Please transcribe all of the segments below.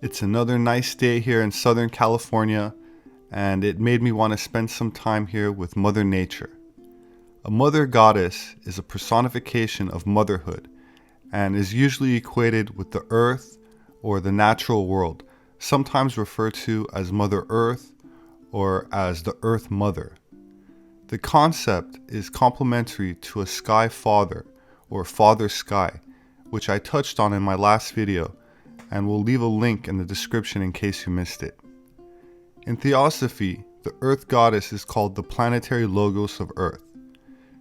It's another nice day here in Southern California, and it made me want to spend some time here with Mother Nature. A mother goddess is a personification of motherhood and is usually equated with the earth or the natural world, sometimes referred to as Mother Earth or as the Earth Mother. The concept is complementary to a sky father or father sky, which I touched on in my last video, and will leave a link in the description in case you missed it. In Theosophy, the Earth Goddess is called the Planetary Logos of Earth.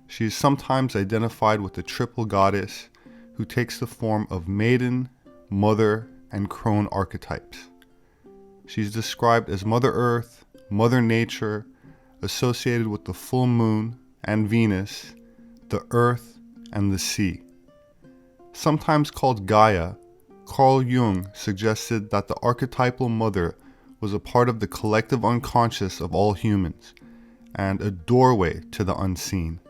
She is sometimes identified with the triple goddess who takes the form of Maiden, Mother, and Crone archetypes. She is described as Mother Earth, Mother Nature, associated with the full moon and Venus, the earth, and the sea. Sometimes called Gaia, Carl Jung suggested that the archetypal mother was a part of the collective unconscious of all humans, and a doorway to the unseen.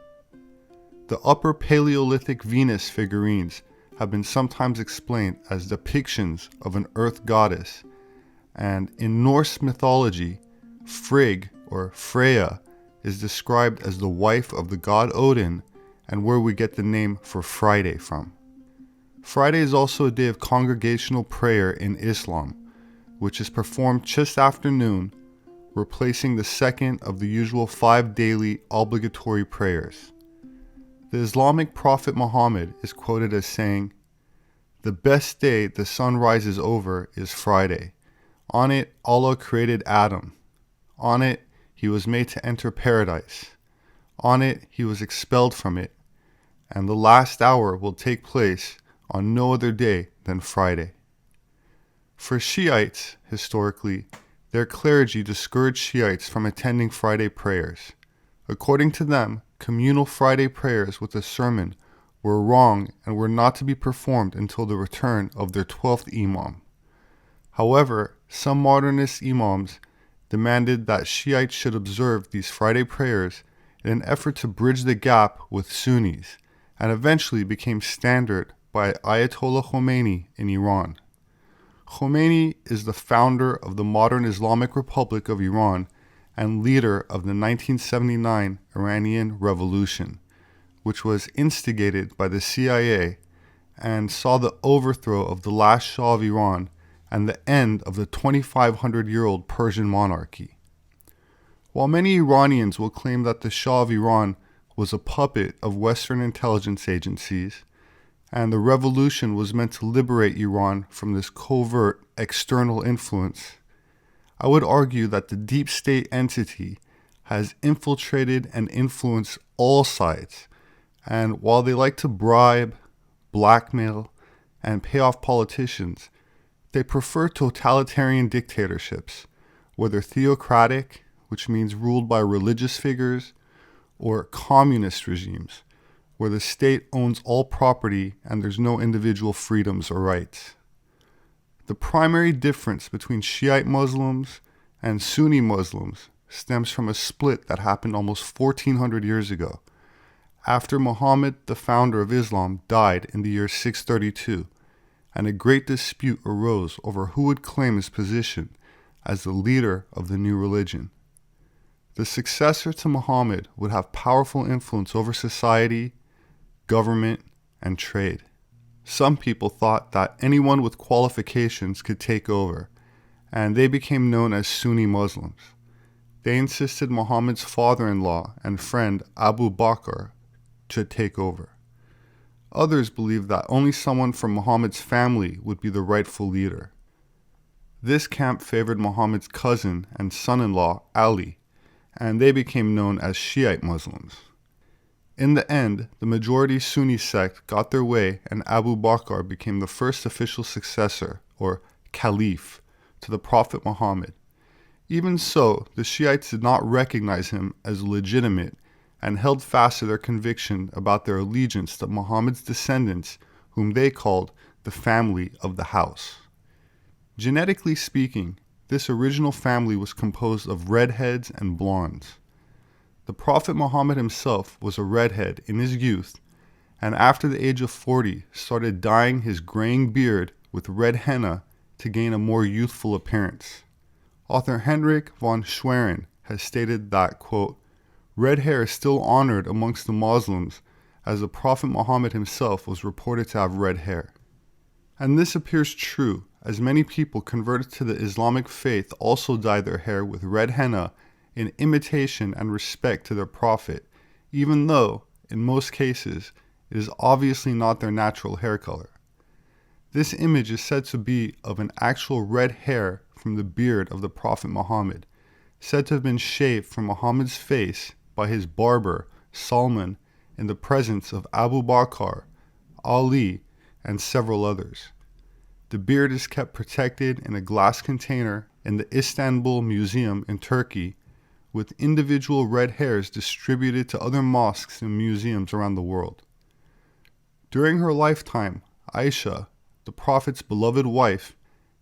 The Upper Paleolithic Venus figurines have been sometimes explained as depictions of an earth goddess, and in Norse mythology, Frigg or Freya is described as the wife of the god Odin, and where we get the name for Friday from. Friday is also a day of congregational prayer in Islam, which is performed just after noon, replacing the second of the usual 5 daily obligatory prayers. The Islamic prophet Muhammad is quoted as saying, "The best day the sun rises over is Friday. On it Allah created Adam. On it he was made to enter paradise. On it he was expelled from it. And the last hour will take place on no other day than Friday." For Shiites, historically, their clergy discouraged Shiites from attending Friday prayers. According to them, communal Friday prayers with a sermon were wrong and were not to be performed until the return of their 12th Imam. However, some modernist imams demanded that Shiites should observe these Friday prayers in an effort to bridge the gap with Sunnis, and eventually became standard by Ayatollah Khomeini in Iran. Khomeini is the founder of the modern Islamic Republic of Iran and leader of the 1979 Iranian Revolution, which was instigated by the CIA and saw the overthrow of the last Shah of Iran and the end of the 2,500-year-old Persian monarchy. While many Iranians will claim that the Shah of Iran was a puppet of Western intelligence agencies, and the revolution was meant to liberate Iran from this covert external influence, I would argue that the deep state entity has infiltrated and influenced all sides, and while they like to bribe, blackmail, and pay off politicians, they prefer totalitarian dictatorships, whether theocratic, which means ruled by religious figures, or communist regimes, where the state owns all property and there's no individual freedoms or rights. The primary difference between Shiite Muslims and Sunni Muslims stems from a split that happened almost 1400 years ago, after Muhammad, the founder of Islam, died in the year 632, and a great dispute arose over who would claim his position as the leader of the new religion. The successor to Muhammad would have powerful influence over society, government, and trade. Some people thought that anyone with qualifications could take over, and they became known as Sunni Muslims. They insisted Muhammad's father-in-law and friend Abu Bakr should take over. Others believed that only someone from Muhammad's family would be the rightful leader. This camp favored Muhammad's cousin and son-in-law Ali, and they became known as Shiite Muslims. In the end, the majority Sunni sect got their way, and Abu Bakr became the first official successor, or caliph, to the Prophet Muhammad. Even so, the Shiites did not recognize him as legitimate and held fast to their conviction about their allegiance to Muhammad's descendants, whom they called the family of the house. Genetically speaking, this original family was composed of redheads and blondes. The Prophet Muhammad himself was a redhead in his youth, and after the age of 40 started dyeing his graying beard with red henna to gain a more youthful appearance. Author Henrik von Schwerin has stated that, quote, red hair is still honored amongst the Muslims, as the Prophet Muhammad himself was reported to have red hair. And this appears true, as many people converted to the Islamic faith also dye their hair with red henna in imitation and respect to their Prophet, even though, in most cases, it is obviously not their natural hair color. This image is said to be of an actual red hair from the beard of the Prophet Muhammad, said to have been shaved from Muhammad's face by his barber, Salman, in the presence of Abu Bakr, Ali, and several others. The beard is kept protected in a glass container in the Istanbul Museum in Turkey, with individual red hairs distributed to other mosques and museums around the world. During her lifetime, Aisha, the Prophet's beloved wife,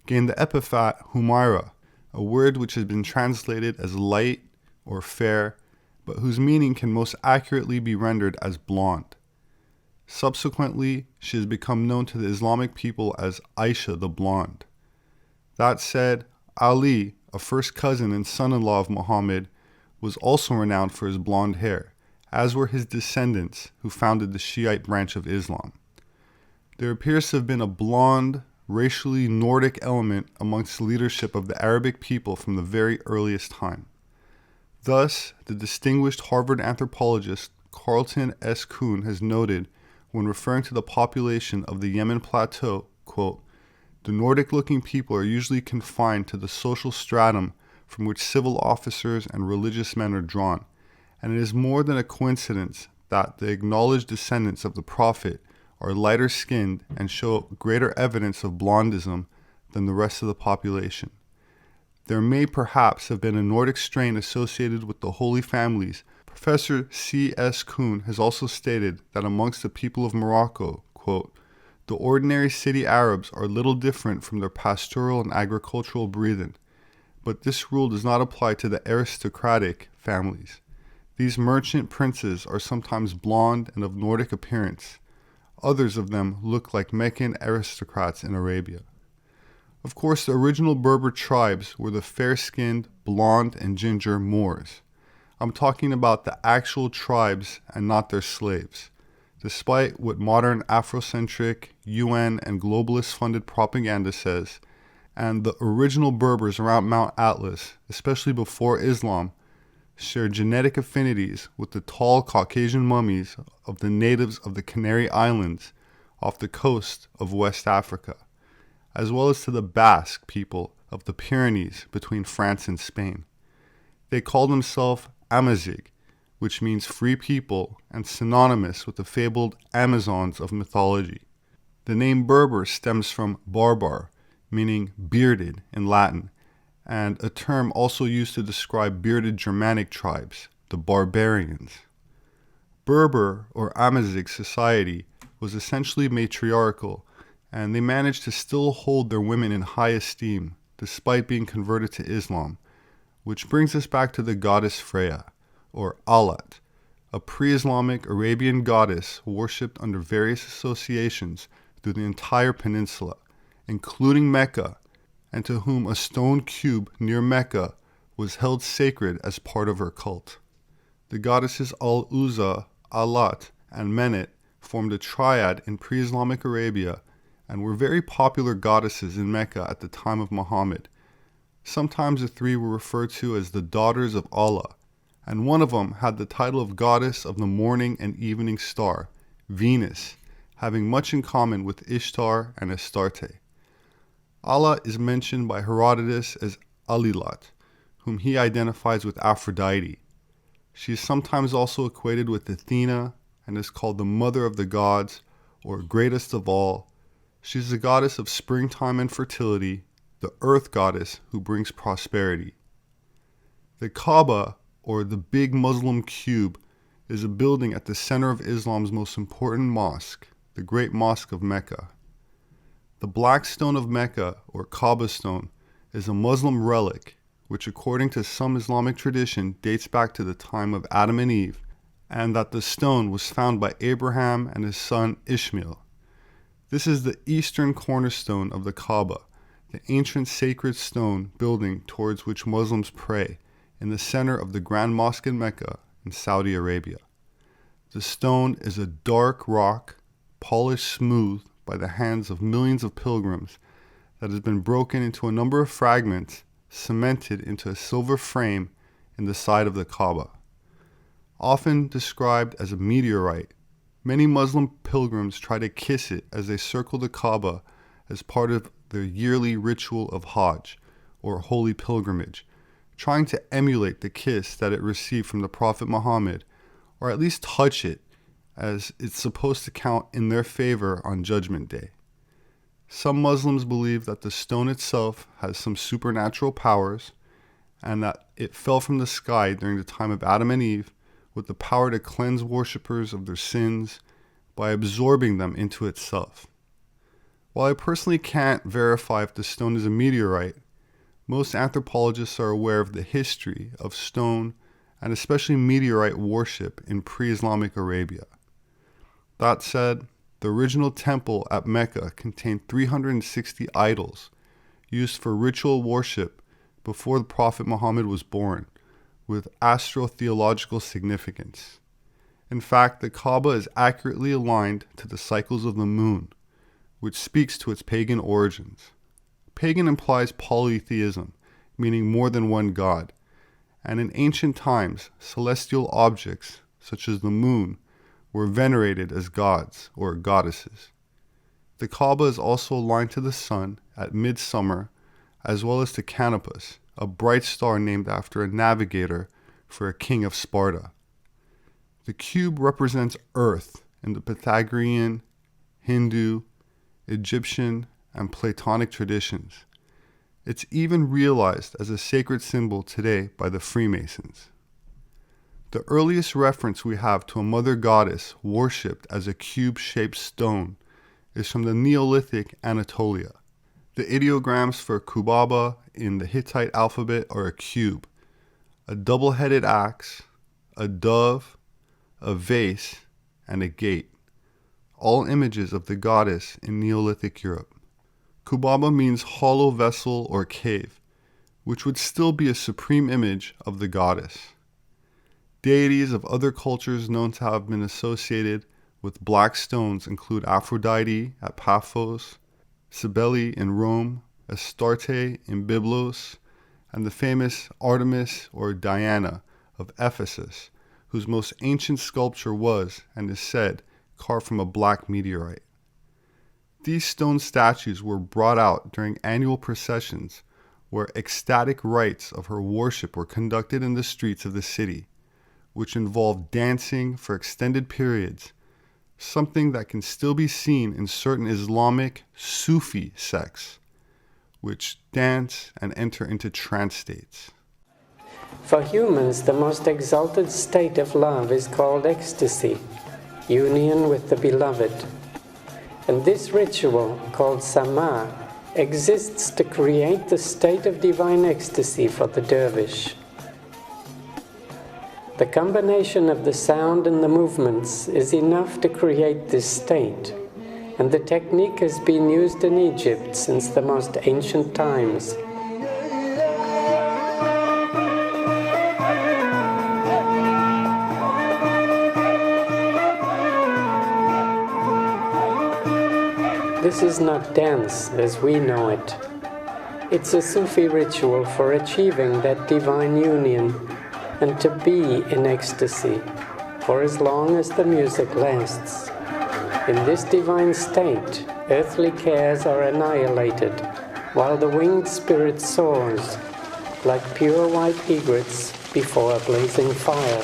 gained the epithet Humaira, a word which has been translated as light or fair, but whose meaning can most accurately be rendered as blonde. Subsequently, she has become known to the Islamic people as Aisha the Blonde. That said, Ali, a first cousin and son-in-law of Muhammad, was also renowned for his blonde hair, as were his descendants who founded the Shiite branch of Islam. There appears to have been a blonde, racially Nordic element amongst the leadership of the Arabic people from the very earliest time. Thus, the distinguished Harvard anthropologist Carlton S. Kuhn has noted, when referring to the population of the Yemen plateau, quote, the Nordic-looking people are usually confined to the social stratum from which civil officers and religious men are drawn, and it is more than a coincidence that the acknowledged descendants of the Prophet are lighter skinned and show greater evidence of blondism than the rest of the population. There may perhaps have been a Nordic strain associated with the Holy Families. Professor C.S. Kuhn has also stated that amongst the people of Morocco, quote, the ordinary city Arabs are little different from their pastoral and agricultural breeding, but this rule does not apply to the aristocratic families. These merchant princes are sometimes blonde and of Nordic appearance. Others of them look like Meccan aristocrats in Arabia. Of course, the original Berber tribes were the fair-skinned, blonde, and ginger Moors. I'm talking about the actual tribes and not their slaves. Despite what modern Afrocentric, UN, and globalist-funded propaganda says, and the original Berbers around Mount Atlas, especially before Islam, share genetic affinities with the tall Caucasian mummies of the natives of the Canary Islands off the coast of West Africa, as well as to the Basque people of the Pyrenees between France and Spain. They call themselves Amazigh, which means free people and synonymous with the fabled Amazons of mythology. The name Berber stems from barbar, meaning bearded in Latin, and a term also used to describe bearded Germanic tribes, the barbarians. Berber or Amazigh society was essentially matriarchal, and they managed to still hold their women in high esteem despite being converted to Islam, which brings us back to the goddess Freya, or Allat, a pre-Islamic Arabian goddess worshipped under various associations through the entire peninsula, including Mecca, and to whom a stone cube near Mecca was held sacred as part of her cult. The goddesses Al-Uzza, Allat, and Menet formed a triad in pre-Islamic Arabia and were very popular goddesses in Mecca at the time of Muhammad. Sometimes the three were referred to as the daughters of Allah, and one of them had the title of goddess of the morning and evening star, Venus, having much in common with Ishtar and Astarte. Allah is mentioned by Herodotus as Alilat, whom he identifies with Aphrodite. She is sometimes also equated with Athena and is called the mother of the gods, or greatest of all. She is the goddess of springtime and fertility, the earth goddess who brings prosperity. The Kaaba, or the big Muslim cube, is a building at the center of Islam's most important mosque, the Great Mosque of Mecca. The Black Stone of Mecca, or Kaaba Stone, is a Muslim relic which, according to some Islamic tradition, dates back to the time of Adam and Eve, and that the stone was found by Abraham and his son Ishmael. This is the eastern cornerstone of the Kaaba, the ancient sacred stone building towards which Muslims pray in the center of the Grand Mosque in Mecca in Saudi Arabia. The stone is a dark rock, polished smooth by the hands of millions of pilgrims, that has been broken into a number of fragments, cemented into a silver frame in the side of the Kaaba. Often described as a meteorite, many Muslim pilgrims try to kiss it as they circle the Kaaba as part of their yearly ritual of Hajj, or holy pilgrimage, trying to emulate the kiss that it received from the Prophet Muhammad, or at least touch it, as it's supposed to count in their favor on Judgment Day. Some Muslims believe that the stone itself has some supernatural powers, and that it fell from the sky during the time of Adam and Eve with the power to cleanse worshippers of their sins by absorbing them into itself. While I personally can't verify if the stone is a meteorite, most anthropologists are aware of the history of stone and especially meteorite worship in pre-Islamic Arabia. That said, the original temple at Mecca contained 360 idols used for ritual worship before the Prophet Muhammad was born, with astrotheological significance. In fact, the Kaaba is accurately aligned to the cycles of the moon, which speaks to its pagan origins. Pagan implies polytheism, meaning more than one god, and in ancient times, celestial objects, such as the moon, were venerated as gods or goddesses. The Kaaba is also aligned to the sun at midsummer, as well as to Canopus, a bright star named after a navigator for a king of Sparta. The cube represents Earth in the Pythagorean, Hindu, Egyptian, and Platonic traditions. It's even realized as a sacred symbol today by the Freemasons. The earliest reference we have to a mother goddess worshipped as a cube-shaped stone is from the Neolithic Anatolia. The ideograms for Kubaba in the Hittite alphabet are a cube, a double-headed axe, a dove, a vase, and a gate, all images of the goddess in Neolithic Europe. Kubaba means hollow vessel or cave, which would still be a supreme image of the goddess. Deities of other cultures known to have been associated with black stones include Aphrodite at Paphos, Cybele in Rome, Astarte in Byblos, and the famous Artemis or Diana of Ephesus, whose most ancient sculpture was, and is said, carved from a black meteorite. These stone statues were brought out during annual processions where ecstatic rites of her worship were conducted in the streets of the city, which involved dancing for extended periods, something that can still be seen in certain Islamic Sufi sects, which dance and enter into trance states. For humans, the most exalted state of love is called ecstasy, union with the beloved. And this ritual, called Sama, exists to create the state of divine ecstasy for the dervish. The combination of the sound and the movements is enough to create this state, and the technique has been used in Egypt since the most ancient times. This is not dance as we know it. It's a Sufi ritual for achieving that divine union and to be in ecstasy for as long as the music lasts. In this divine state, earthly cares are annihilated, while the winged spirit soars, like pure white egrets before a blazing fire.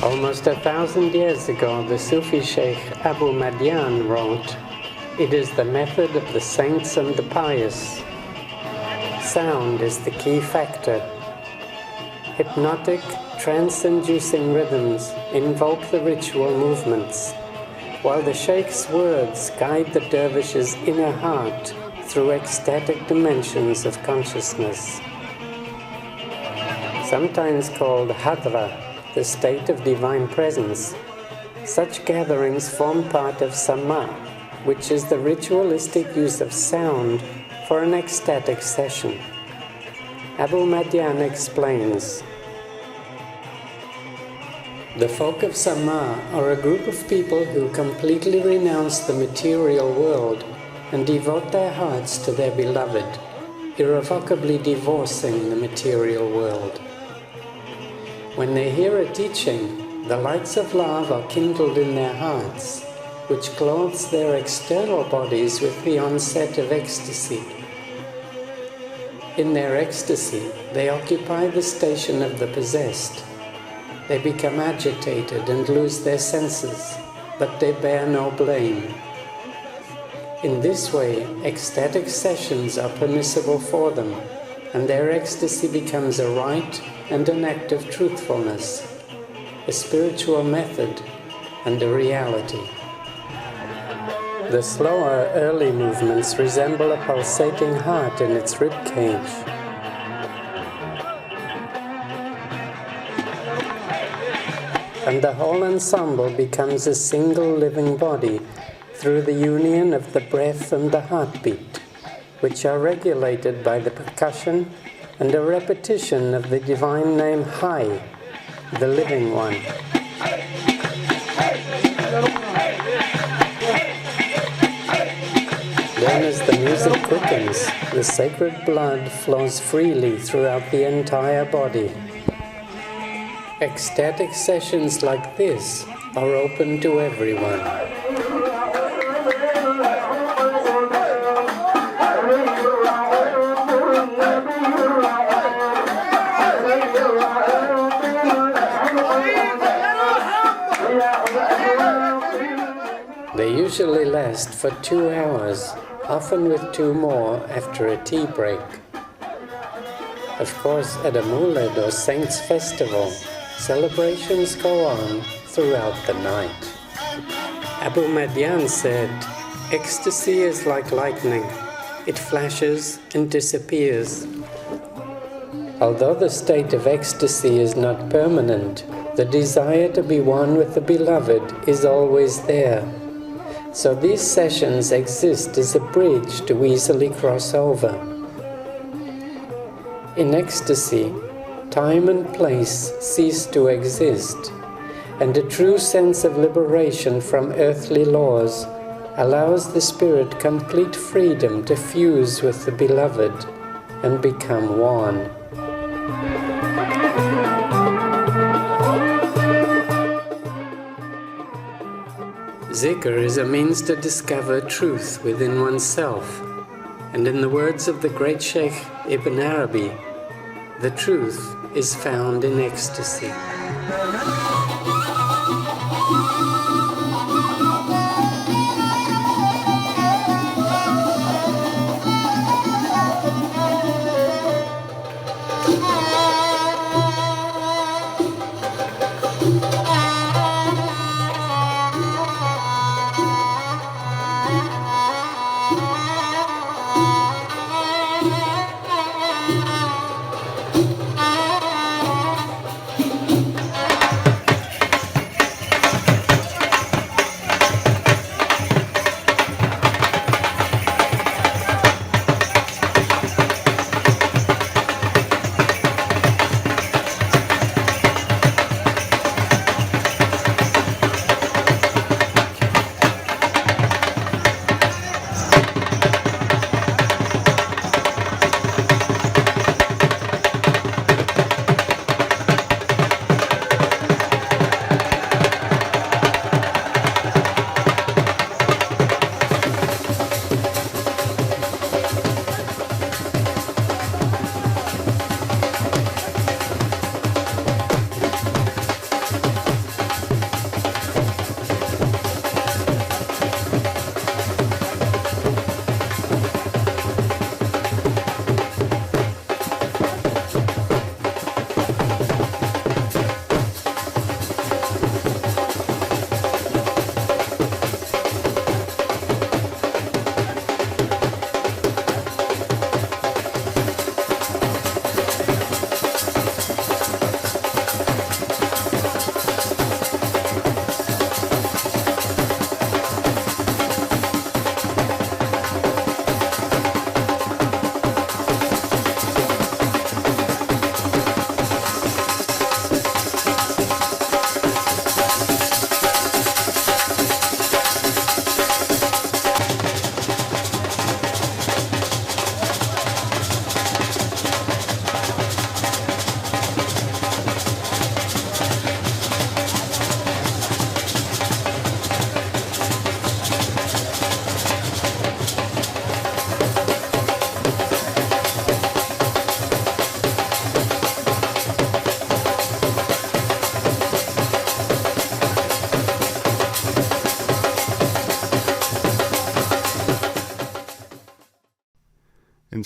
Almost 1,000 years ago, the Sufi Sheikh Abu Madian wrote, "It is the method of the saints and the pious. Sound is the key factor. Hypnotic, trance-inducing rhythms invoke the ritual movements, while the Sheikh's words guide the dervish's inner heart through ecstatic dimensions of consciousness." Sometimes called Hadra, the state of divine presence, such gatherings form part of Sama, which is the ritualistic use of sound for an ecstatic session. Abu Madian explains, the folk of Sama are a group of people who completely renounce the material world and devote their hearts to their beloved, irrevocably divorcing the material world. When they hear a teaching, the lights of love are kindled in their hearts, which clothes their external bodies with the onset of ecstasy. In their ecstasy, they occupy the station of the possessed. They become agitated and lose their senses, but they bear no blame. In this way, ecstatic sessions are permissible for them, and their ecstasy becomes a rite and an act of truthfulness, a spiritual method and a reality. The slower early movements resemble a pulsating heart in its rib cage. And the whole ensemble becomes a single living body through the union of the breath and the heartbeat, which are regulated by the percussion and a repetition of the divine name Hai, the living one. Then as the music quickens, the sacred blood flows freely throughout the entire body. Ecstatic sessions like this are open to everyone. They usually last for 2 hours, often with 2 more after a tea break. Of course, at a Mouled or Saints' festival, celebrations go on throughout the night. Abu Madian said, ecstasy is like lightning. It flashes and disappears. Although the state of ecstasy is not permanent, the desire to be one with the beloved is always there. So these sessions exist as a bridge to easily cross over. In ecstasy, time and place cease to exist, and a true sense of liberation from earthly laws allows the spirit complete freedom to fuse with the beloved and become one. Zikr is a means to discover truth within oneself, and in the words of the great Sheikh Ibn Arabi, the truth is found in ecstasy.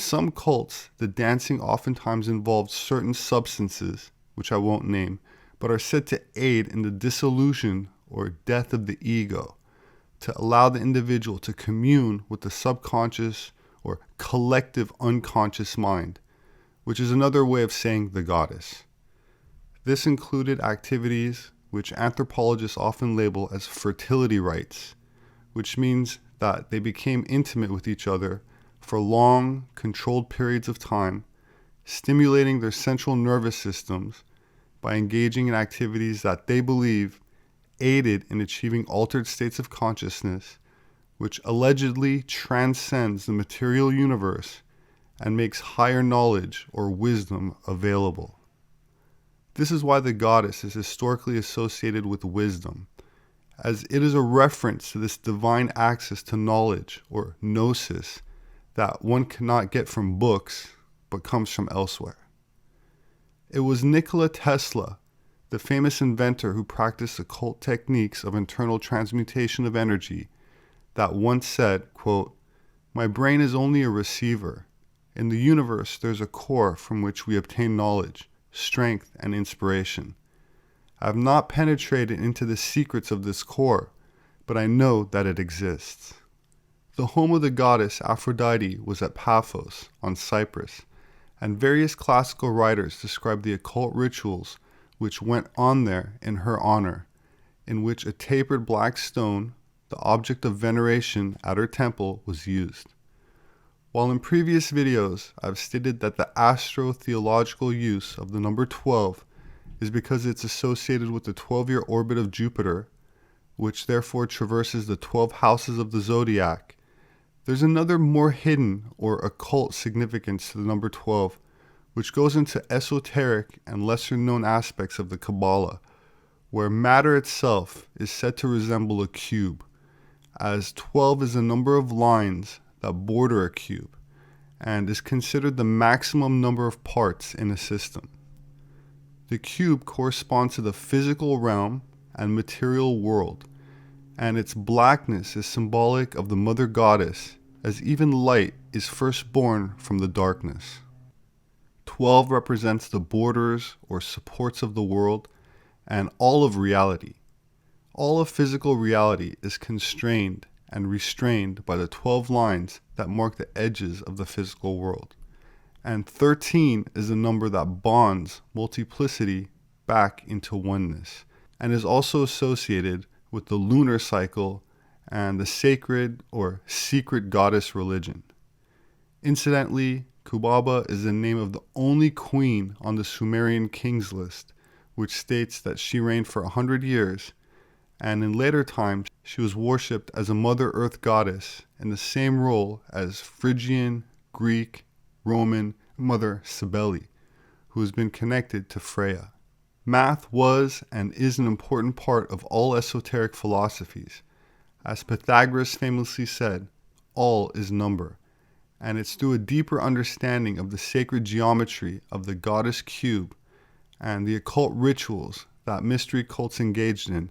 some cults, the dancing oftentimes involves certain substances, which I won't name, but are said to aid in the dissolution or death of the ego, to allow the individual to commune with the subconscious or collective unconscious mind, which is another way of saying the goddess. This included activities which anthropologists often label as fertility rites, which means that they became intimate with each other for long, controlled periods of time, stimulating their central nervous systems by engaging in activities that they believe aided in achieving altered states of consciousness, which allegedly transcends the material universe and makes higher knowledge or wisdom available. This is why the goddess is historically associated with wisdom, as it is a reference to this divine access to knowledge or gnosis that one cannot get from books but comes from elsewhere. It was Nikola Tesla, the famous inventor who practiced occult techniques of internal transmutation of energy, that once said, quote, "My brain is only a receiver. In the universe there's a core from which we obtain knowledge, strength, and inspiration. I have not penetrated into the secrets of this core, but I know that it exists." The home of the goddess Aphrodite was at Paphos on Cyprus, and various classical writers describe the occult rituals which went on there in her honor, in which a tapered black stone, the object of veneration at her temple, was used. While in previous videos I've stated that the astro-theological use of the number 12 is because it's associated with the 12-year orbit of Jupiter, which therefore traverses the 12 houses of the zodiac, there's another more hidden or occult significance to the number 12, which goes into esoteric and lesser known aspects of the Kabbalah, where matter itself is said to resemble a cube, as 12 is the number of lines that border a cube, and is considered the maximum number of parts in a system. The cube corresponds to the physical realm and material world, and its blackness is symbolic of the mother goddess, as even light is first born from the darkness. 12 represents the borders or supports of the world and all of reality. All of physical reality is constrained and restrained by the 12 lines that mark the edges of the physical world. And 13 is the number that bonds multiplicity back into oneness, and is also associated with the lunar cycle and the sacred or secret goddess religion. Incidentally, Kubaba is the name of the only queen on the Sumerian kings list, which states that she reigned for 100 years, and in later times she was worshipped as a Mother Earth goddess in the same role as Phrygian, Greek, Roman Mother Cybele, who has been connected to Freya. Math was and is an important part of all esoteric philosophies. As Pythagoras famously said, all is number, and it's through a deeper understanding of the sacred geometry of the goddess cube and the occult rituals that mystery cults engaged in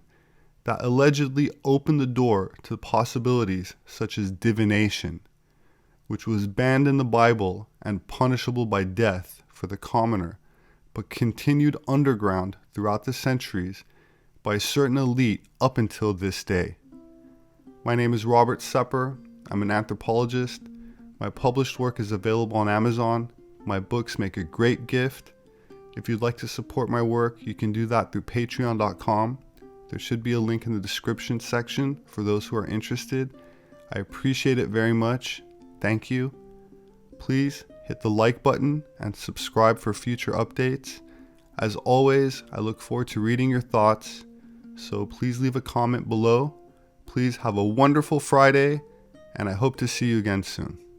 that allegedly opened the door to possibilities such as divination, which was banned in the Bible and punishable by death for the commoner, but continued underground throughout the centuries by a certain elite up until this day. My name is Robert Sepehr. I'm an anthropologist. My published work is available on Amazon. My books make a great gift. If you'd like to support my work, you can do that through patreon.com. There should be a link in the description section for those who are interested. I appreciate it very much. Thank you. Please hit the like button and subscribe for future updates. As always, I look forward to reading your thoughts, so please leave a comment below. Please have a wonderful Friday, and I hope to see you again soon.